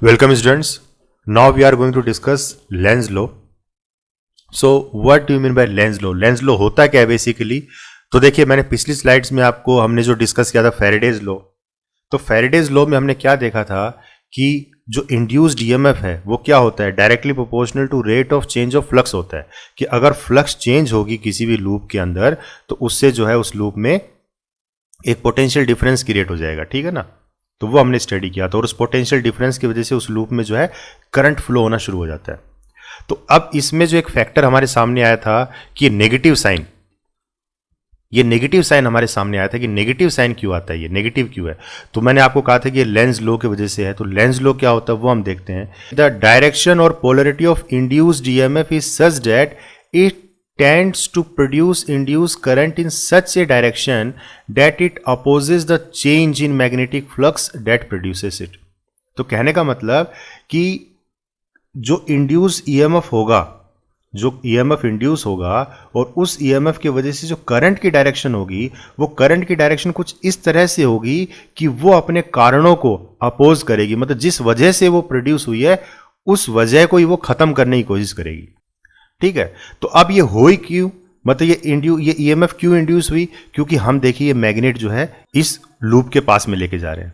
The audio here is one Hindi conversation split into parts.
Welcome students. Now we are going to discuss Lenz law. So what do you mean by Lenz law? Lenz law होता क्या है बेसिकली? तो देखिए मैंने पिछली स्लाइड्स में आपको हमने जो डिस्कस किया था फैराडेज लॉ। तो फैराडेज लॉ में हमने क्या देखा था कि जो इंड्यूस्ड ईएमएफ है वो क्या होता है, directly proportional to rate of change of flux होता है कि अगर फ्लक्स चेंज होगी किसी भी लूप के अंदर तो उससे जो है उस लूप में एक पोटेंशियल डिफरेंस क्रिएट हो जाएगा, ठीक है ना। तो वो हमने स्टडी किया था और उस पोटेंशियल डिफरेंस की वजह से उस लूप में जो है करंट फ्लो होना शुरू हो जाता है। तो अब इसमें जो एक फैक्टर हमारे सामने आया था कि नेगेटिव साइन, ये नेगेटिव साइन हमारे सामने आया था कि नेगेटिव साइन क्यों आता है, ये नेगेटिव क्यों है। तो मैंने आपको कहा था कि ये लेंज लॉ की वजह से है। तो लेंज लॉ क्या होता है वो हम देखते हैं। द डायरेक्शन और polarity of induced EMF is such that it tends to produce induced current in such a direction that it opposes the change in magnetic flux that produces it। तो कहने का मतलब कि जो इंड्यूस ईएमएफ होगा, जो ईएमएफ इंड्यूस होगा और उस ईएमएफ की वजह से जो करंट की डायरेक्शन होगी वो करंट की डायरेक्शन कुछ इस तरह से होगी कि वो अपने कारणों को अपोज करेगी, मतलब जिस वजह से वो प्रोड्यूस हुई है उस वजह को ही वो खत्म करने की कोशिश करेगी, ठीक है। तो अब ये हुई क्यों, मतलब ये ईएमएफ क्यों इंड्यूस हुई, क्योंकि हम देखिए ये मैग्नेट जो है इस लूप के पास में लेके जा रहे हैं,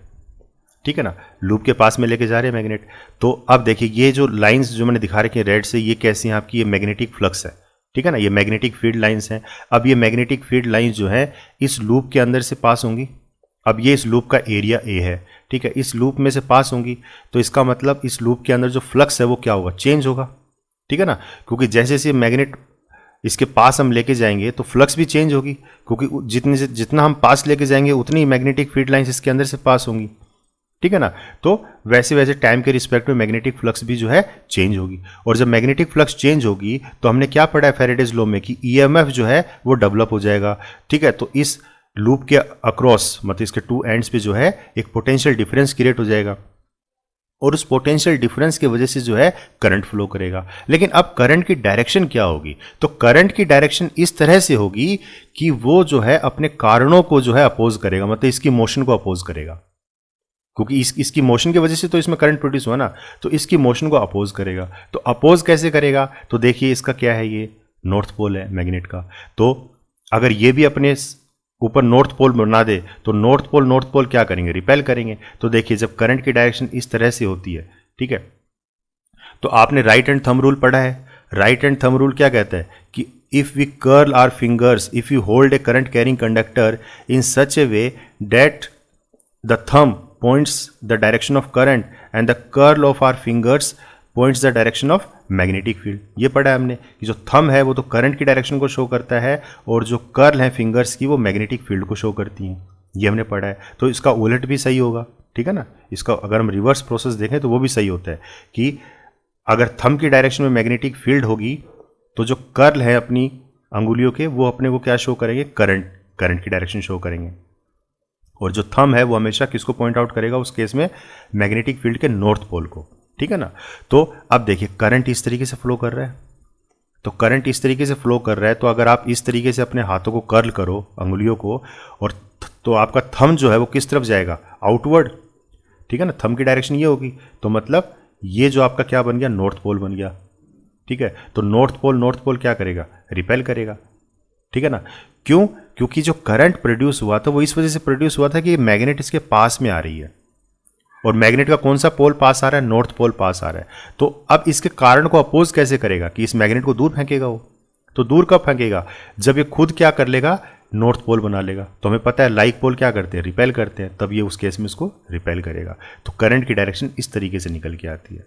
ठीक है ना, लूप के पास में लेके जा रहे हैं मैग्नेट। तो अब देखिए ये जो लाइंस जो मैंने दिखा रखी है रेड से, ये कैसी हैं आपकी, ये मैग्नेटिक फ्लक्स है, ठीक है ना, ये मैग्नेटिक फील्ड लाइंस हैं। अब ये मैग्नेटिक फील्ड लाइंस जो है इस लूप के अंदर से पास होंगी। अब ये इस लूप का एरिया ए है, ठीक है, इस लूप में से पास होंगी। तो इसका मतलब इस लूप के अंदर जो फ्लक्स है वो क्या होगा, चेंज होगा, ठीक है ना, क्योंकि जैसे जैसे मैग्नेट इसके पास हम लेके जाएंगे तो फ्लक्स भी चेंज होगी, क्योंकि जितना हम पास लेके जाएंगे उतनी मैग्नेटिक फील्ड लाइंस इसके अंदर से पास होंगी, ठीक है ना। तो वैसे वैसे टाइम के रिस्पेक्ट में मैग्नेटिक फ्लक्स भी जो है चेंज होगी। और जब मैग्नेटिक फ्लक्स चेंज होगी तो हमने क्या पढ़ा है फैराडेज लॉ में कि ईएमएफ जो है वो डेवलप हो जाएगा, ठीक है। तो इस लूप के अक्रॉस, मतलब इसके टू एंड्स पे जो है एक पोटेंशियल डिफरेंस क्रिएट हो जाएगा और उस पोटेंशियल डिफरेंस की वजह से जो है करंट फ्लो करेगा। लेकिन अब करंट की डायरेक्शन क्या होगी, तो करंट की डायरेक्शन इस तरह से होगी कि वो जो है अपने कारणों को जो है अपोज करेगा, मतलब इसकी मोशन को अपोज करेगा, क्योंकि इसकी मोशन की वजह से तो इसमें करंट प्रोड्यूस हुआ ना, तो इसकी मोशन को अपोज करेगा। तो अपोज कैसे करेगा, तो देखिए इसका क्या है, ये नॉर्थ पोल है मैग्नेट का। तो अगर ये भी अपने ऊपर नॉर्थ पोल बना दे तो नॉर्थ पोल क्या करेंगे, रिपेल करेंगे। तो देखिए जब करंट की डायरेक्शन इस तरह से होती है, ठीक है, तो आपने राइट हैंड थंब रूल पढ़ा है। राइट हैंड थंब रूल क्या कहता है कि if we curl our fingers, if you hold a current carrying conductor in such a way that the thumb points the direction of current and the curl of our fingers points the direction of magnetic field. ये पढ़ा है हमने कि जो थंब है वो तो करंट की डायरेक्शन को शो करता है और जो कर्ल है फिंगर्स की वो मैग्नेटिक फील्ड को शो करती हैं, ये हमने पढ़ा है। तो इसका उलट भी सही होगा, ठीक है ना, इसका अगर हम रिवर्स प्रोसेस देखें तो वो भी सही होता है कि अगर थंब की डायरेक्शन में मैग्नेटिक फील्ड होगी तो जो कर्ल है अपनी अंगुलियों के वो अपने को क्या शो करेंगे, करंट की डायरेक्शन शो करेंगे। और जो थंब है वो हमेशा किसको पॉइंट आउट करेगा, उस केस में मैग्नेटिक फील्ड के नॉर्थ पोल को, ठीक है ना। तो अब देखिए करंट इस तरीके से फ्लो कर रहा है, तो करंट इस तरीके से फ्लो कर रहा है, तो अगर आप इस तरीके से अपने हाथों को कर्ल करो, अंगुलियों को, और तो आपका थंब जो है वो किस तरफ जाएगा, आउटवर्ड, ठीक है ना, थंब की डायरेक्शन ये होगी। तो मतलब ये जो आपका क्या बन गया, नॉर्थ पोल बन गया, ठीक है। तो नॉर्थ पोल क्या करेगा, रिपेल करेगा, ठीक है ना। क्यों, क्योंकि जो करंट प्रोड्यूस हुआ था वो इस वजह से प्रोड्यूस हुआ था कि मैग्नेट इसके पास में आ रही है और मैग्नेट का कौन सा पोल पास आ रहा है, नॉर्थ पोल पास आ रहा है। तो अब इसके कारण को अपोज कैसे करेगा कि इस मैग्नेट को दूर फेंकेगा वो, तो दूर कब फेंकेगा, जब ये खुद क्या कर लेगा, नॉर्थ पोल बना लेगा। तो हमें पता है लाइक पोल क्या करते हैं, रिपेल करते हैं, तब ये उस केस में इसको रिपेल करेगा। तो करंट की डायरेक्शन इस तरीके से निकल के आती है,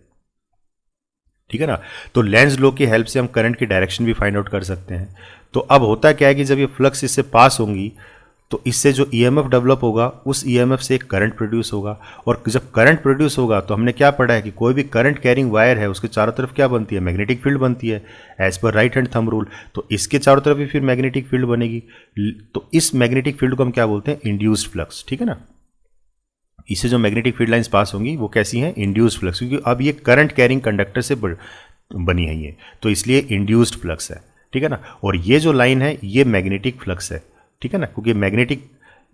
ठीक है ना। तो लेंज लॉ की हेल्प से हम करंट की डायरेक्शन भी फाइंड आउट कर सकते हैं। तो अब होता क्या है कि जब ये फ्लक्स इससे पास होंगी तो इससे जो ईएमएफ डेवलप होगा उस ईएमएफ से एक करंट प्रोड्यूस होगा, और जब करंट प्रोड्यूस होगा तो हमने क्या पढ़ा है कि कोई भी करंट कैरिंग वायर है उसके चारों तरफ क्या बनती है, मैग्नेटिक फील्ड बनती है as per right hand thumb rule. तो इसके चारों तरफ भी फिर मैग्नेटिक फील्ड बनेगी। तो इस मैग्नेटिक फील्ड को हम क्या बोलते हैं, इंड्यूस्ड फ्लक्स, ठीक है ना। इससे जो मैग्नेटिक फील्ड लाइंस पास होंगी वो कैसी हैं, इंड्यूस्ड फ्लक्स, क्योंकि अब ये करंट कैरिंग कंडक्टर से बनी है ये, तो इसलिए इंड्यूस्ड फ्लक्स है, ठीक है ना। और ये जो लाइन है ये मैग्नेटिक फ्लक्स है, ठीक है ना, क्योंकि मैग्नेटिक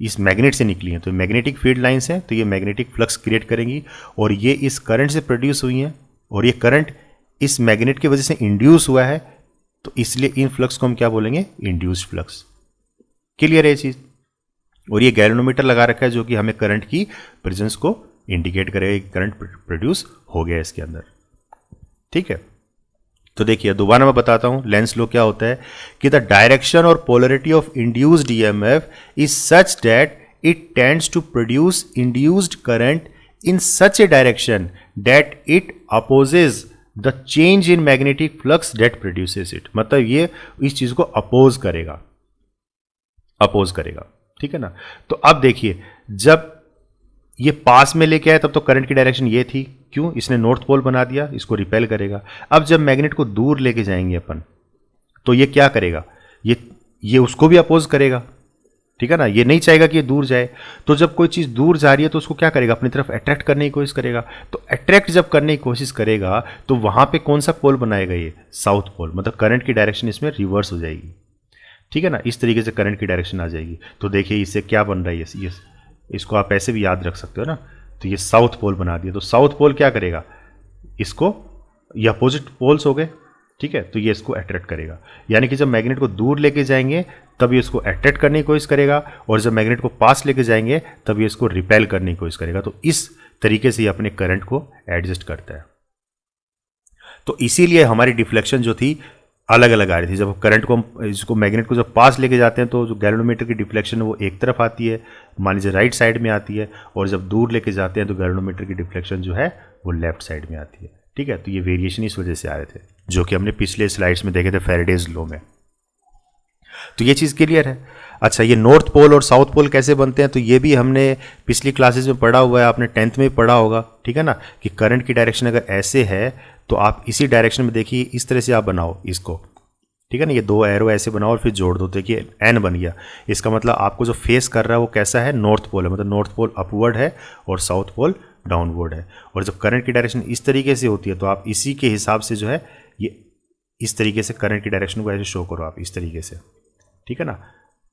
इस मैग्नेट से निकली हैं, तो मैग्नेटिक फील्ड लाइंस हैं, तो ये मैग्नेटिक फ्लक्स क्रिएट करेंगी और ये इस करंट से प्रोड्यूस हुई हैं और ये करंट इस मैग्नेट की वजह से इंड्यूस हुआ है, तो इसलिए इन फ्लक्स को हम क्या बोलेंगे, इंड्यूस्ड फ्लक्स। क्लियर है ये चीज। और ये गैल्वेनोमीटर लगा रखा है जो कि हमें करंट की प्रेजेंस को इंडिकेट करेगा कि करंट प्रोड्यूस हो गया इसके अंदर। ठीक है, तो देखिए दोबारा मैं बताता हूं लेंस लॉ क्या होता है कि द डायरेक्शन और polarity of induced EMF is such that it tends to produce induced current in such a direction that it opposes the change in magnetic flux that produces it. मतलब ये इस चीज को अपोज करेगा, ठीक है ना। तो अब देखिए जब ये पास में लेके आया तब तो करंट की डायरेक्शन ये थी, क्यों, इसने नॉर्थ पोल बना दिया, इसको रिपेल करेगा। अब जब मैग्नेट को दूर लेके जाएंगे अपन, तो ये क्या करेगा, ये उसको भी अपोज करेगा, ठीक है ना। ये नहीं चाहेगा कि ये दूर जाए, तो जब कोई चीज दूर जा रही है तो उसको क्या करेगा, अपनी तरफ अट्रैक्ट करने की कोशिश करेगा। तो अट्रैक्ट जब करने की कोशिश करेगा तो वहां पे कौन सा पोल बनाएगा, ये साउथ पोल, मतलब करंट की डायरेक्शन इसमें रिवर्स हो जाएगी, ठीक है ना। इस तरीके से करंट की डायरेक्शन आ जाएगी। तो देखिए इससे क्या बन रहा है, ये इसको आप ऐसे भी याद रख सकते हो ना। तो ये साउथ पोल बना दिया, तो साउथ पोल क्या करेगा, इसको, ये अपोजिट पोल्स हो गए, ठीक है, तो ये इसको अट्रैक्ट करेगा। यानी कि जब मैग्नेट को दूर लेके जाएंगे तब ये इसको अट्रैक्ट करने की कोशिश करेगा, और जब मैग्नेट को पास लेके जाएंगे तब ये इसको रिपेल करने की कोशिश करेगा। तो इस तरीके से ये अपने करंट को एडजस्ट करता है। तो इसीलिए हमारी डिफ्लेक्शन जो थी अलग अलग आ रही थी। जब करंट को हम इसको मैग्नेट को जब पास लेके जाते हैं तो जो गैल्वेनोमीटर की डिफ्लेक्शन है वो एक तरफ आती है, मान लीजिए राइट साइड में आती है, और जब दूर लेके जाते हैं तो गैल्वेनोमीटर की डिफ्लेक्शन जो है वो लेफ्ट साइड में आती है, ठीक है। तो ये वेरिएशन इस वजह से आ रहे थे जो कि हमने पिछले स्लाइड्स में देखे थे फैराडेज लॉ में। तो ये चीज़ क्लियर है। अच्छा, ये नॉर्थ पोल और साउथ पोल कैसे बनते हैं, तो ये भी हमने पिछली क्लासेस में पढ़ा हुआ है, आपने 10th में भी पढ़ा होगा, ठीक है ना, कि करंट की डायरेक्शन अगर ऐसे है तो आप इसी डायरेक्शन में देखिए, इस तरह से आप बनाओ इसको, ठीक है ना। ये दो एरो ऐसे बनाओ और फिर जोड़ दो, देखिए एन बन गया। इसका मतलब आपको जो फेस कर रहा है वो कैसा है, नॉर्थ पोल है, मतलब नॉर्थ पोल अपवर्ड है और साउथ पोल डाउनवर्ड है। और जब करंट की डायरेक्शन इस तरीके से होती है तो आप इसी के हिसाब से जो है ये इस तरीके से करंट की डायरेक्शन को ऐसे शो करो आप इस तरीके से, ठीक है ना।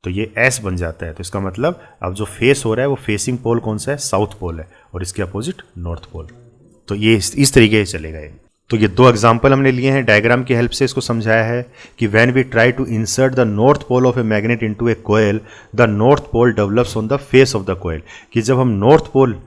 तो ये एस बन जाता है। तो इसका मतलब अब जो फेस हो रहा है वो फेसिंग पोल कौन सा है, साउथ पोल है, और इसके अपोजिट नॉर्थ पोल। तो ये इस तरीके से चलेगा ये। तो ये दो एग्जाम्पल हमने लिए हैं, डायग्राम की हेल्प से इसको समझाया है कि when we try to insert the north pole of a magnet into a coil, the north pole develops on the face of the coil. कि जब हम नॉर्थ पोल,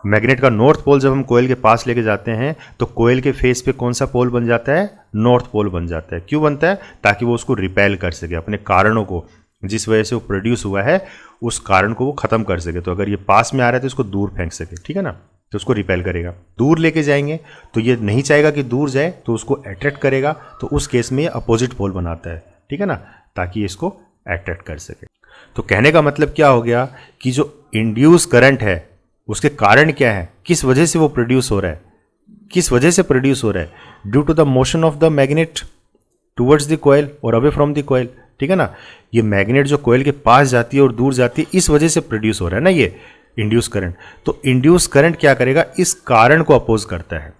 मैग्नेट का नॉर्थ पोल जब हम कोयल के पास लेके जाते हैं तो कोयल के फेस पे कौन सा पोल बन जाता है, नॉर्थ पोल बन जाता है। क्यों बनता है, ताकि वो उसको रिपेल कर सके, अपने कारणों को, जिस वजह से वो प्रोड्यूस हुआ है उस कारण को वो खत्म कर सके। तो अगर ये पास में आ रहा है तो इसको दूर फेंक सके, ठीक है ना, तो उसको रिपेल करेगा। दूर लेके जाएंगे तो ये नहीं चाहेगा कि दूर जाए, तो उसको अट्रैक्ट करेगा, तो उस केस में ये अपोजिट पोल बनाता है, ठीक है ना, ताकि इसको अट्रैक्ट कर सके। तो कहने का मतलब क्या हो गया कि जो इंड्यूस करंट है उसके कारण क्या है, किस वजह से वो प्रोड्यूस हो रहा है, किस वजह से प्रोड्यूस हो रहा है, due to the motion of the magnet towards the coil और अवे फ्रॉम द कोयल, ठीक है ना। ये मैग्नेट जो कोयल के पास जाती है और दूर जाती है, इस वजह से प्रोड्यूस हो रहा है ना ये इंड्यूस करंट। तो इंड्यूस करंट क्या करेगा, इस कारण को अपोज करता है,